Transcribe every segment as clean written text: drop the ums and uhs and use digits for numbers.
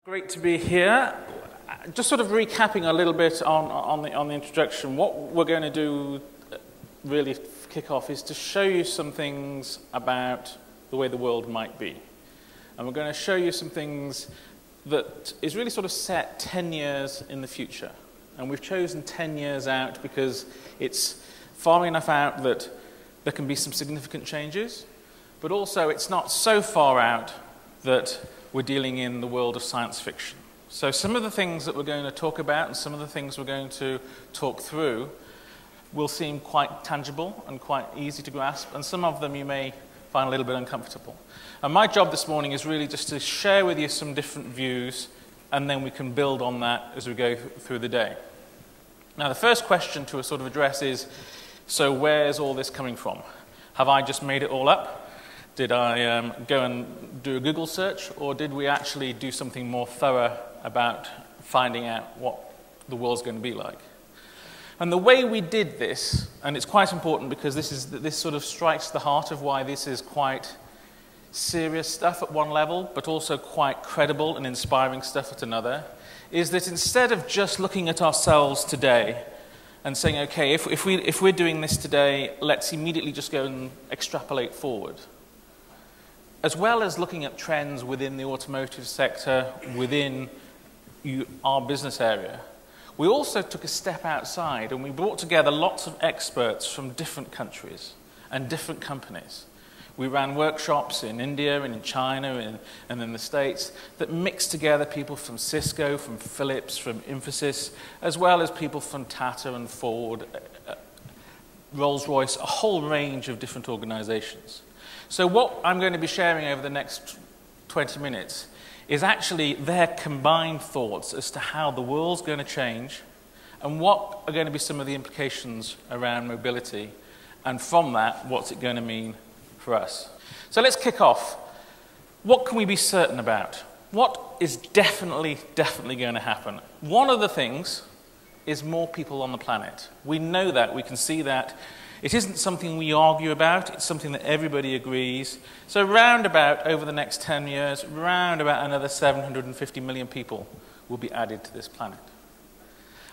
Great to be here. Just sort of recapping a little bit on the introduction. What we're going to do, really kick off, is to show you some things about the way the world might be. And we're going to show you some things that is really sort of set 10 years in the future. And we've chosen 10 years out because it's far enough out that there can be some significant changes, but also it's not so far out that we're dealing in the world of science fiction. So some of the things that we're going to talk about and some of the things we're going to talk through will seem quite tangible and quite easy to grasp, and some of them you may find a little bit uncomfortable. And my job this morning is really just to share with you some different views, and then we can build on that as we go through the day. Now, the first question to sort of address is, so where's all this coming from? Have I just made it all up? Did I go and do a Google search, or did we actually do something more thorough about finding out what the world's going to be like? And the way we did this, and it's quite important because this sort of strikes the heart of why this is quite serious stuff at one level, but also quite credible and inspiring stuff at another, is that instead of just looking at ourselves today and saying, okay, if we're doing this today, let's immediately just go and extrapolate forward. As well as looking at trends within the automotive sector, within our business area, we also took a step outside and we brought together lots of experts from different countries and different companies. We ran workshops in India and in China and in the States that mixed together people from Cisco, from Philips, from Infosys, as well as people from Tata and Ford, Rolls-Royce, a whole range of different organizations. So what I'm going to be sharing over the next 20 minutes is actually their combined thoughts as to how the world's going to change and what are going to be some of the implications around mobility, and from that, what's it going to mean for us. So let's kick off. What can we be certain about? What is definitely going to happen? One of the things is more people on the planet. We know that, we can see that. It isn't something we argue about, it's something that everybody agrees. So round about, over the next 10 years, round about another 750 million people will be added to this planet.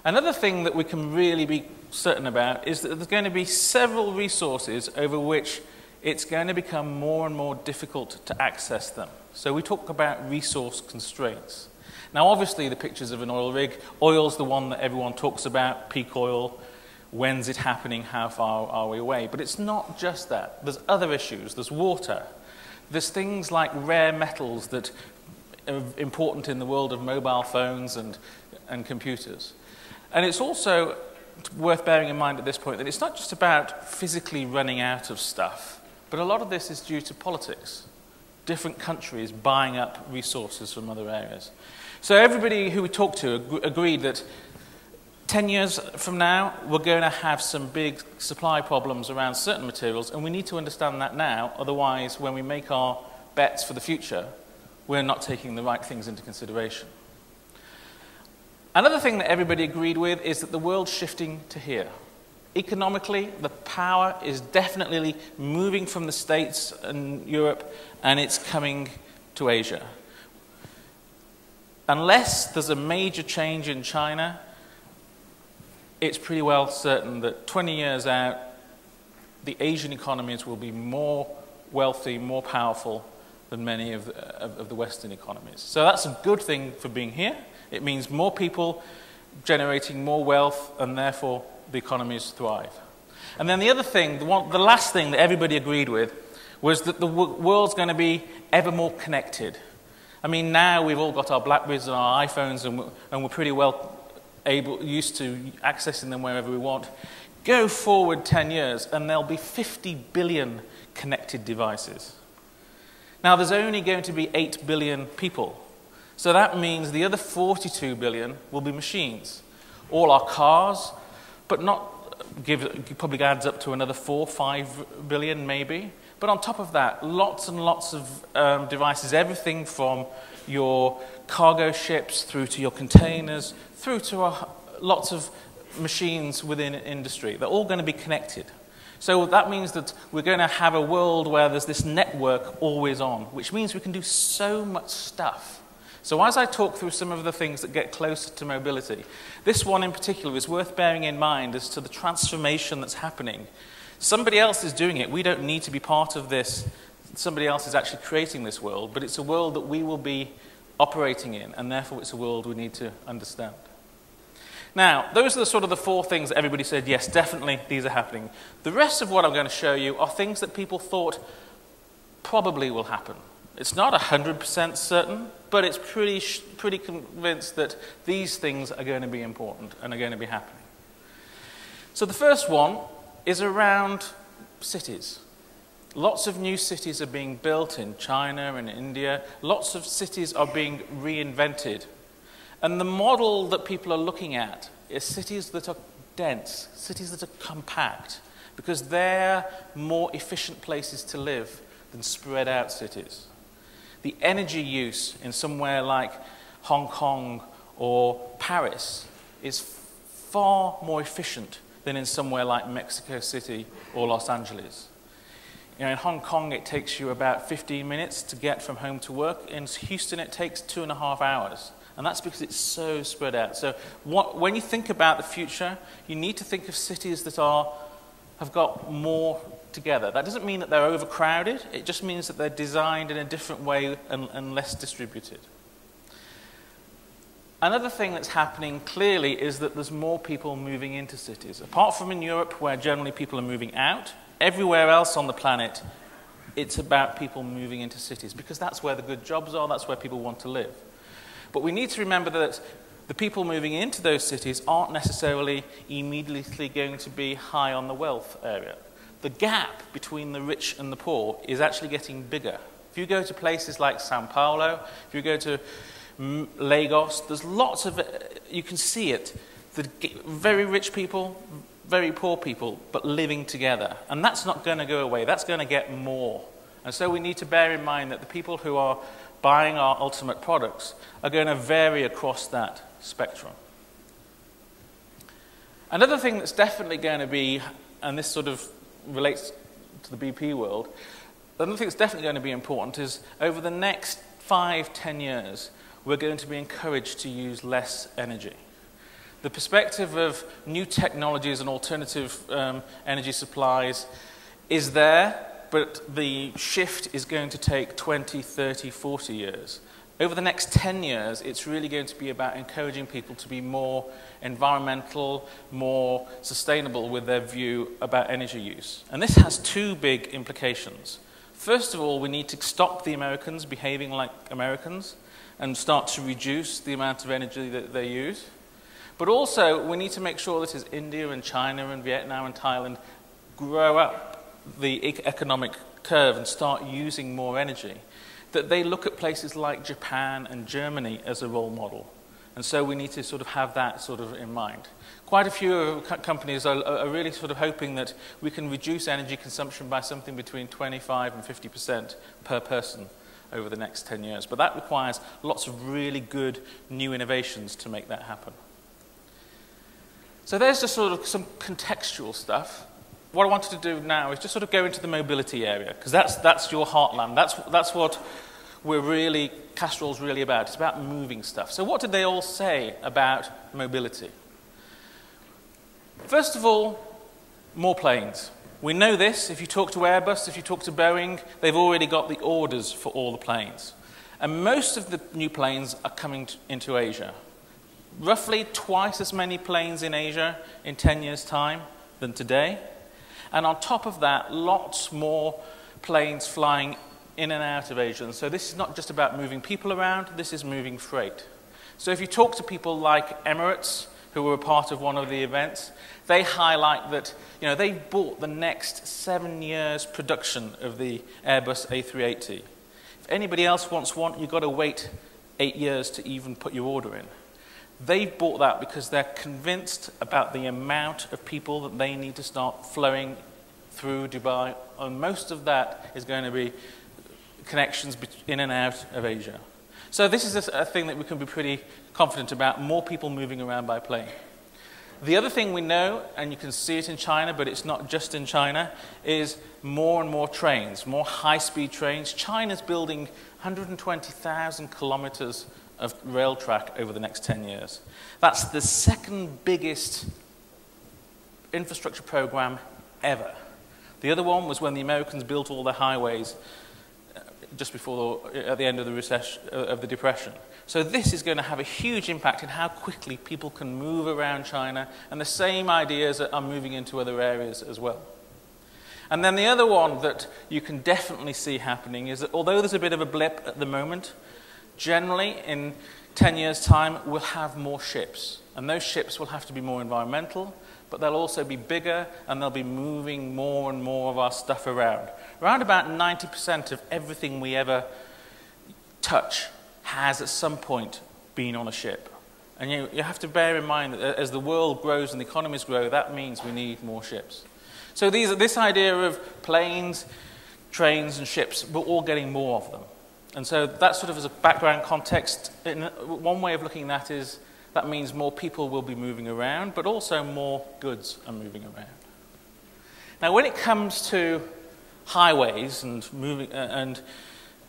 Another thing that we can really be certain about is that there's going to be several resources over which it's going to become more and more difficult to access them. So we talk about resource constraints. Now obviously the pictures of an oil rig, oil's the one that everyone talks about, peak oil. When's it happening? How far are we away? But it's not just that. There's other issues. There's water. There's things like rare metals that are important in the world of mobile phones and computers. And it's also worth bearing in mind at this point that it's not just about physically running out of stuff, but a lot of this is due to politics. Different countries buying up resources from other areas. So everybody who we talked to agreed that 10 years from now, we're going to have some big supply problems around certain materials, and we need to understand that now, otherwise when we make our bets for the future, we're not taking the right things into consideration. Another thing that everybody agreed with is that the world's shifting to here. Economically, the power is definitely moving from the States and Europe, and it's coming to Asia. Unless there's a major change in China, it's pretty well certain that 20 years out, the Asian economies will be more wealthy, more powerful than many of the Western economies. So that's a good thing for being here. It means more people generating more wealth, and therefore the economies thrive. And then the other thing, the last thing that everybody agreed with, was that the world's going to be ever more connected. I mean, now we've all got our Blackberries and our iPhones, and we're pretty well used to accessing them wherever we want. Go forward 10 years and there'll be 50 billion connected devices. Now there's only going to be 8 billion people. So that means the other 42 billion will be machines. All our cars, but probably adds up to another 4, 5 billion maybe. But on top of that, lots and lots of devices, everything from your cargo ships through to your containers, through to lots of machines within industry. They're all going to be connected. So that means that we're going to have a world where there's this network always on, which means we can do so much stuff So as I talk through some of the things that get closer to mobility, this one in particular is worth bearing in mind as to the transformation that's happening. Somebody else is doing it. We don't need to be part of this. Somebody else is actually creating this world, but it's a world that we will be operating in, and therefore it's a world we need to understand. Now, those are the four things that everybody said, yes, definitely, these are happening. The rest of what I'm going to show you are things that people thought probably will happen. It's not 100% certain, but it's pretty convinced that these things are going to be important and are going to be happening. So the first one is around cities. Lots of new cities are being built in China and India. Lots of cities are being reinvented. And the model that people are looking at is cities that are dense, cities that are compact, because they're more efficient places to live than spread out cities. The energy use in somewhere like Hong Kong or Paris is far more efficient than in somewhere like Mexico City or Los Angeles. You know, in Hong Kong, it takes you about 15 minutes to get from home to work. In Houston, it takes 2.5 hours. And that's because it's so spread out. So when you think about the future, you need to think of cities that have got more together. That doesn't mean that they're overcrowded. It just means that they're designed in a different way and less distributed. Another thing that's happening clearly is that there's more people moving into cities. Apart from in Europe, where generally people are moving out, everywhere else on the planet, it's about people moving into cities, because that's where the good jobs are, that's where people want to live. But we need to remember that the people moving into those cities aren't necessarily immediately going to be high on the wealth area. The gap between the rich and the poor is actually getting bigger. If you go to places like Sao Paulo, if you go to Lagos, there's lots of, you can see it, the very rich people, very poor people, but living together. And that's not going to go away, that's going to get more. And so we need to bear in mind that the people who are buying our ultimate products are going to vary across that spectrum. Another thing that's definitely going to be, and this sort of relates to the BP world, another thing that's definitely going to be important is over the next 5-10 years, we're going to be encouraged to use less energy. The perspective of new technologies and alternative energy supplies is there, but the shift is going to take 20, 30, 40 years. Over the next 10 years, it's really going to be about encouraging people to be more environmental, more sustainable with their view about energy use. And this has two big implications. First of all, we need to stop the Americans behaving like Americans and start to reduce the amount of energy that they use. But also, we need to make sure that as India and China and Vietnam and Thailand grow up the economic curve and start using more energy, that they look at places like Japan and Germany as a role model. And so we need to sort of have that sort of in mind. Quite a few companies are really sort of hoping that we can reduce energy consumption by something between 25% and 50% per person over the next 10 years. But that requires lots of really good new innovations to make that happen. So there's just sort of some contextual stuff. What I wanted to do now is just sort of go into the mobility area, because that's your heartland. That's what Castrol's really about. It's about moving stuff. So what did they all say about mobility? First of all, more planes. We know this. If you talk to Airbus, if you talk to Boeing, they've already got the orders for all the planes. And most of the new planes are coming into Asia. Roughly twice as many planes in Asia in 10 years' time than today. And on top of that, lots more planes flying in and out of Asia. And so this is not just about moving people around, this is moving freight. So if you talk to people like Emirates, who were a part of one of the events, they highlight that they bought the next 7 years' production of the Airbus A380. If anybody else wants one, you've got to wait 8 years to even put your order in. They've bought that because they're convinced about the amount of people that they need to start flowing through Dubai, and most of that is going to be connections in and out of Asia. So this is a thing that we can be pretty confident about, more people moving around by plane. The other thing we know, and you can see it in China, but it's not just in China, is more and more trains, more high-speed trains. China's building 120,000 kilometers of rail track over the next 10 years. That's the second biggest infrastructure program ever. The other one was when the Americans built all their highways just before, at the end of the recession, of the Depression. So this is going to have a huge impact in how quickly people can move around China, and the same ideas are moving into other areas as well. And then the other one that you can definitely see happening is that although there's a bit of a blip at the moment, generally in 10 years' time we'll have more ships. And those ships will have to be more environmental, but they'll also be bigger and they'll be moving more and more of our stuff around. Around about 90% of everything we ever touch has at some point been on a ship. And you have to bear in mind that as the world grows and the economies grow, that means we need more ships. So this idea of planes, trains and ships, we're all getting more of them. And so that sort of as a background context, one way of looking at that is that means more people will be moving around, but also more goods are moving around. Now when it comes to highways and moving and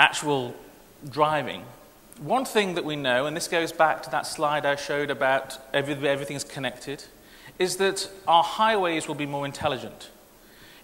actual driving, one thing that we know, and this goes back to that slide I showed about everything's connected, is that our highways will be more intelligent.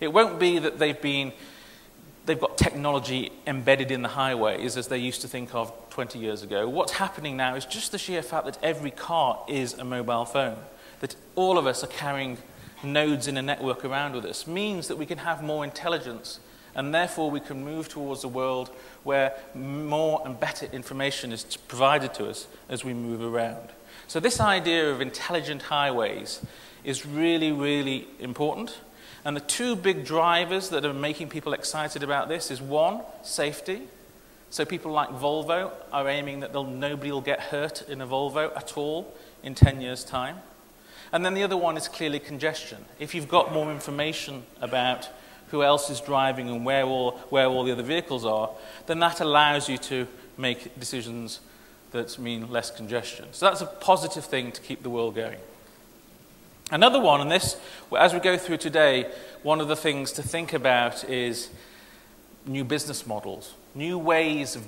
It won't be that they've got technology embedded in the highways as they used to think of 20 years ago. What's happening now is just the sheer fact that every car is a mobile phone, that all of us are carrying nodes in a network around with us, means that we can have more intelligence, and therefore we can move towards a world where more and better information is provided to us as we move around. So this idea of intelligent highways is really, really important. And the two big drivers that are making people excited about this is one, safety. So people like Volvo are aiming that nobody will get hurt in a Volvo at all in 10 years' time. And then the other one is clearly congestion. If you've got more information about who else is driving and where all the other vehicles are, then that allows you to make decisions that mean less congestion. So that's a positive thing to keep the world going. Another one, and this, as we go through today, one of the things to think about is new business models, new ways of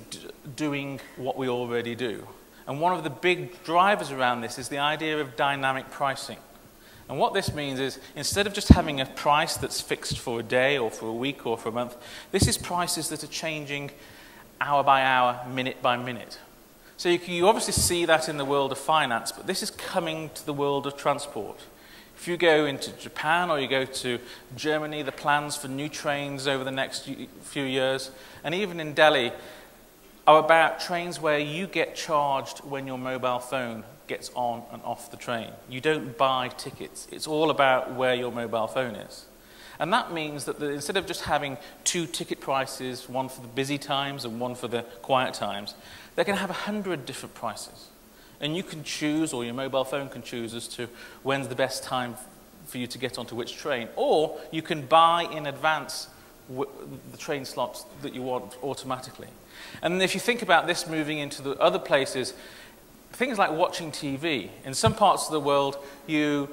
doing what we already do. And one of the big drivers around this is the idea of dynamic pricing. And what this means is, instead of just having a price that's fixed for a day or for a week or for a month, this is prices that are changing hour by hour, minute by minute. So you obviously see that in the world of finance, but this is coming to the world of transport. If you go into Japan or you go to Germany, the plans for new trains over the next few years, and even in Delhi, are about trains where you get charged when your mobile phone gets on and off the train. You don't buy tickets. It's all about where your mobile phone is. And that means that instead of just having two ticket prices, one for the busy times and one for the quiet times, they're going to have 100 different prices. And you can choose, or your mobile phone can choose, as to when's the best time for you to get onto which train. Or you can buy in advance the train slots that you want automatically. And if you think about this moving into the other places, things like watching TV. In some parts of the world, you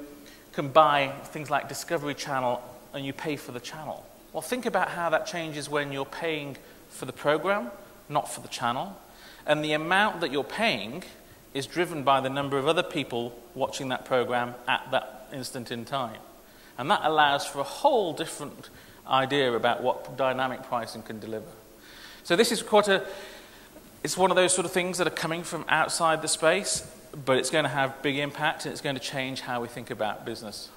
can buy things like Discovery Channel and you pay for the channel. Well, think about how that changes when you're paying for the program, not for the channel. And the amount that you're paying is driven by the number of other people watching that program at that instant in time. And that allows for a whole different idea about what dynamic pricing can deliver. So this is it's one of those sort of things that are coming from outside the space, but it's going to have big impact and it's going to change how we think about business.